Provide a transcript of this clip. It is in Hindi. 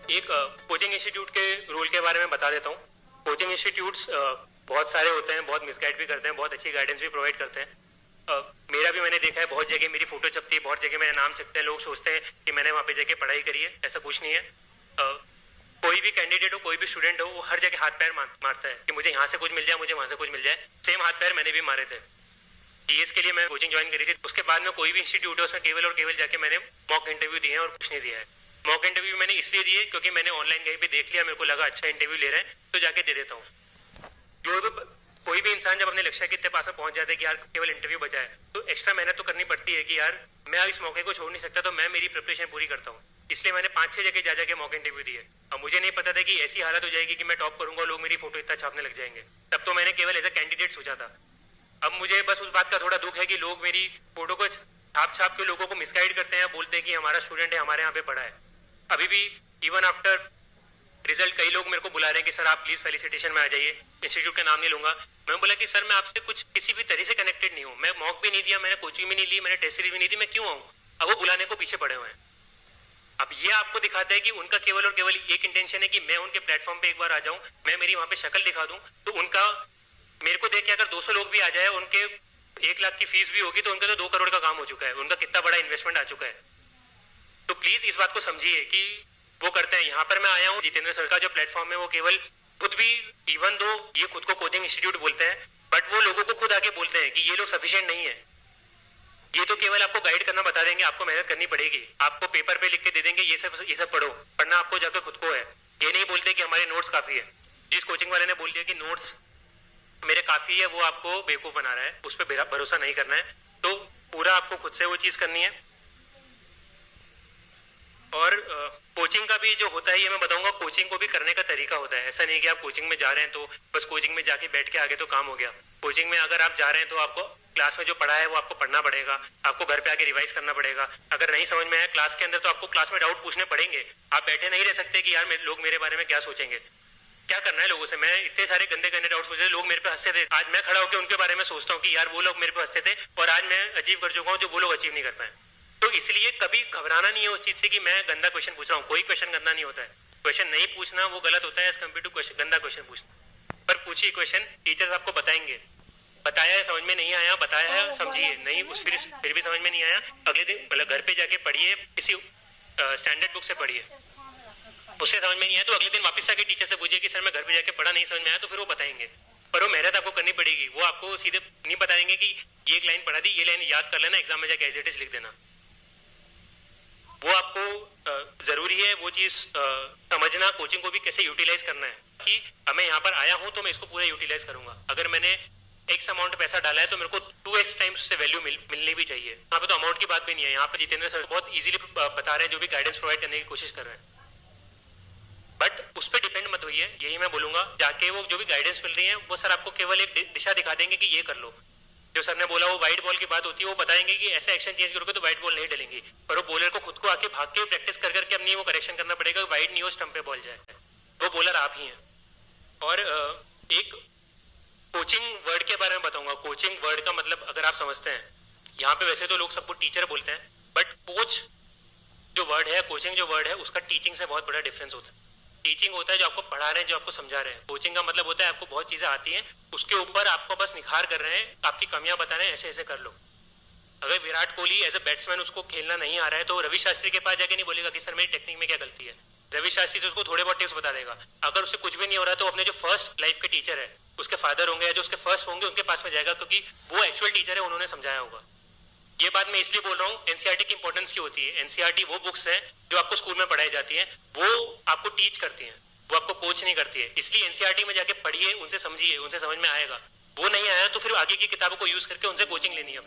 एक कोचिंग इंस्टीट्यूट के रूल के बारे में बता देता हूँ। कोचिंग इंस्टीट्यूट्स बहुत सारे होते हैं, बहुत मिसगाइड भी करते हैं, बहुत अच्छी गाइडेंस भी प्रोवाइड करते हैं। मेरा भी मैंने देखा है, बहुत जगह मेरी फोटो छपती है, बहुत जगह मेरा नाम छपता है, लोग सोचते हैं कि मैंने वहाँ पे जाके पढ़ाई करी है। ऐसा कुछ नहीं है। कोई भी कैंडिडेट हो, कोई भी स्टूडेंट हो, वो हर जगह हाथ पैर मारता है कि मुझे यहाँ से कुछ मिल जाए, मुझे वहाँ से कुछ मिल जाए। सेम हाथ पैर मैंने भी मारे थे। जीएस के लिए मैं कोचिंग ज्वाइन करी थी। उसके बाद में कोई भी इंस्टीट्यूट है उसमें केवल और केवल जाके मैंने मॉक इंटरव्यू दिए हैं और कुछ नहीं दिया है। मॉक इंटरव्यू मैंने इसलिए दिए क्योंकि मैंने ऑनलाइन कहीं पे देख लिया, मेरे को लगा अच्छा इंटरव्यू ले रहे हैं तो जाके दे देता हूँ। कोई भी इंसान जब अपने लक्ष्य के पास में पहुंच जाता है कि यार केवल इंटरव्यू बचा है, तो एक्स्ट्रा मेहनत तो करनी पड़ती है कि यार मैं अब इस मौके को छोड़ नहीं सकता, तो मैं मेरी प्रिपरेशन पूरी करता हूँ। इसलिए मैंने 5-6 जगह जा जाके मॉक इंटरव्यू दिए। अब मुझे नहीं पता था कि ऐसी हालत हो जाएगी कि मैं टॉप करूंगा, लोग मेरी फोटो इतना छापने लग जाएंगे। तब तो मैंने केवल एज अ कैंडिडेट सोचा था। अब मुझे बस उस बात का थोड़ा दुख है कि लोग मेरी फोटो को छाप के लोगों को मिसगाइड करते हैं, बोलते हैं कि हमारा स्टूडेंट है, हमारे यहाँ पे पढ़ा है। अभी भी इवन आफ्टर रिजल्ट कई लोग मेरे को बुला रहे हैं कि सर आप प्लीज फेलिसिटेशन में आ जाइए। इंस्टीट्यूट का नाम नहीं लूंगा। मैं बोला कि सर मैं आपसे कुछ किसी भी तरह से कनेक्टेड नहीं हूँ, मैं मॉक भी नहीं दिया, मैंने कोचिंग भी नहीं ली, मैंने टेस्ट सीरीज भी नहीं दी, मैं क्यों आऊँ? अब वो बुलाने को पीछे पड़े हुए हैं। अब ये आपको दिखाता है कि उनका केवल और केवल एक इंटेंशन है कि मैं उनके प्लेटफॉर्म पे एक बार आ जाऊं, मैं मेरी वहां पे शक्ल दिखा दूं, तो उनका मेरे को देख के अगर 200 लोग भी आ जाए, उनके 1 लाख की फीस भी होगी, तो उनका तो 2 करोड़ का काम हो चुका है, उनका कितना बड़ा इन्वेस्टमेंट आ चुका है। तो प्लीज इस बात को समझिए कि वो करते हैं। यहाँ पर मैं आया हूँ, जितेंद्र सर का जो प्लेटफॉर्म है वो केवल खुद भी, इवन दो ये खुद को कोचिंग इंस्टीट्यूट बोलते हैं, बट वो लोगों को खुद आके बोलते हैं कि ये लोग सफिशिएंट नहीं है। ये तो केवल आपको गाइड करना बता देंगे, आपको मेहनत करनी पड़ेगी, आपको पेपर पे लिख के दे देंगे ये सब पढ़ो, पढ़ना आपको जाकर खुद को है। ये नहीं बोलते कि हमारे नोट्स काफी है। जिस कोचिंग वाले ने बोल दिया कि नोट्स मेरे काफी है, वो आपको बेवकूफ बना रहा है, उस पर भरोसा नहीं करना है। तो पूरा आपको खुद से वो चीज करनी है। और कोचिंग का भी जो होता है, ये मैं बताऊंगा, कोचिंग को भी करने का तरीका होता है। ऐसा नहीं कि आप कोचिंग में जा रहे हैं तो बस कोचिंग में जाके बैठ के आगे तो काम हो गया। कोचिंग में अगर आप जा रहे हैं तो आपको क्लास में जो पढ़ा है वो आपको पढ़ना पड़ेगा, आपको घर पे आके रिवाइज करना पड़ेगा। अगर नहीं समझ में आया क्लास के अंदर तो आपको क्लास में डाउट पूछने पड़ेंगे। आप बैठे नहीं रह सकते कि यार लोग मेरे बारे में क्या सोचेंगे। क्या करना है लोगों से? मैं इतने सारे गंदे गंदे डाउट्स पूछे, लोग मेरे पे हंसते थे। आज मैं खड़ा होकर उनके बारे में सोचता हूँ कि यार वो लोग मेरे पे हंसते थे और आज मैं अचीव कर चुका हूँ जो वो लोग अचीव नहीं कर पाए। तो इसलिए कभी घबराना नहीं है उस चीज से कि मैं गंदा क्वेश्चन पूछ रहा हूँ। कोई क्वेश्चन गंदा नहीं होता है। क्वेश्चन नहीं पूछना वो गलत होता है एज कम्पेयर टू गंदा क्वेश्चन पूछना। पर पूछिए क्वेश्चन, टीचर्स आपको बताएंगे। बताया है, समझ में नहीं आया, बताया है, समझिए। नहीं उस फिर भी समझ में नहीं आया, अगले दिन मतलब घर पे जाके पढ़िए, किसी स्टैंडर्ड बुक से पढ़िए। उससे समझ में नहीं आया तो अगले दिन वापस आके टीचर से पूछिए कि सर मैं घर पे जाके पढ़ा, नहीं समझ में आया, तो फिर वो बताएंगे। पर वो मेहनत आपको करनी पड़ेगी। वो आपको सीधे नहीं बताएंगे कि ये एक लाइन पढ़ा दी, ये लाइन याद कर लेना, एग्जाम में जाके एज इट इज लिख देना। वो आपको जरूरी है वो चीज समझना, कोचिंग को भी कैसे यूटिलाइज करना है कि मैं यहाँ पर आया हूँ तो मैं इसको पूरा यूटिलाइज करूंगा। अगर मैंने एक्स अमाउंट पैसा डाला है तो मेरे को 2x टाइम्स उससे वैल्यू मिलनी भी चाहिए। यहाँ पे तो अमाउंट की बात भी नहीं है। यहाँ पे जितेंद्र सर बहुत इजीली बता रहे हैं, जो भी गाइडेंस प्रोवाइड करने की कोशिश कर रहे हैं। बट उस पर डिपेंड मत होइए, यही मैं बोलूंगा। जाके वो जो भी गाइडेंस मिल रही है वो सर आपको केवल एक दिशा दिखा देंगे कि ये कर लो। जो सर ने बोला वो व्हाइट बॉल की बात होती है, वो बताएंगे कि ऐसा एक्शन चेंज करोगे तो व्हाइट बॉल नहीं डलेंगी। पर वो बॉलर को खुद को आके भाग के प्रैक्टिस कर करके अपनी वो करेक्शन करना पड़ेगा, व्हाइट नहीं हो स्टंप पे बॉल जाए। वो बॉलर आप ही हैं। और एक कोचिंग वर्ड के बारे में बताऊंगा। कोचिंग वर्ड का मतलब अगर आप समझते हैं, यहाँ पे वैसे तो लोग सबको टीचर बोलते हैं, बट कोच जो वर्ड है, कोचिंग जो वर्ड है, उसका टीचिंग से बहुत बड़ा डिफरेंस होता है। टीचिंग होता है जो आपको पढ़ा रहे हैं, जो आपको समझा रहे हैं। कोचिंग का मतलब होता है आपको बहुत चीजें आती हैं, उसके ऊपर आपको बस निखार कर रहे हैं, आपकी कमियां बता रहे हैं, ऐसे ऐसे कर लो। अगर Virat Kohli as a batsman उसको खेलना नहीं आ रहा है तो रवि शास्त्री के पास जाके नहीं बोलेगा कि सर मेरी टेक्निक में क्या गलती है। रवि शास्त्री से उसको थोड़े बहुत टिप्स बता देगा। अगर उससे कुछ भी नहीं हो रहा तो अपने जो फर्स्ट लाइफ के टीचर है, उसके फादर होंगे या जो उसके फर्स्ट होंगे, उनके पास में जाएगा, क्योंकि वो एक्चुअल टीचर है, उन्होंने समझाया होगा। ये बात मैं इसलिए बोल रहा हूँ, एनसीईआरटी की इंपॉर्टेंस की होती है। एनसीईआरटी वो बुक्स है जो आपको स्कूल में पढ़ाई जाती है, वो आपको टीच करती है, वो आपको कोच नहीं करती है। इसलिए एनसीईआरटी में जाके पढ़िए, उनसे समझिए, उनसे समझ में आएगा। वो नहीं आया तो फिर आगे की किताबों को यूज करके उनसे कोचिंग लेनी है अपने।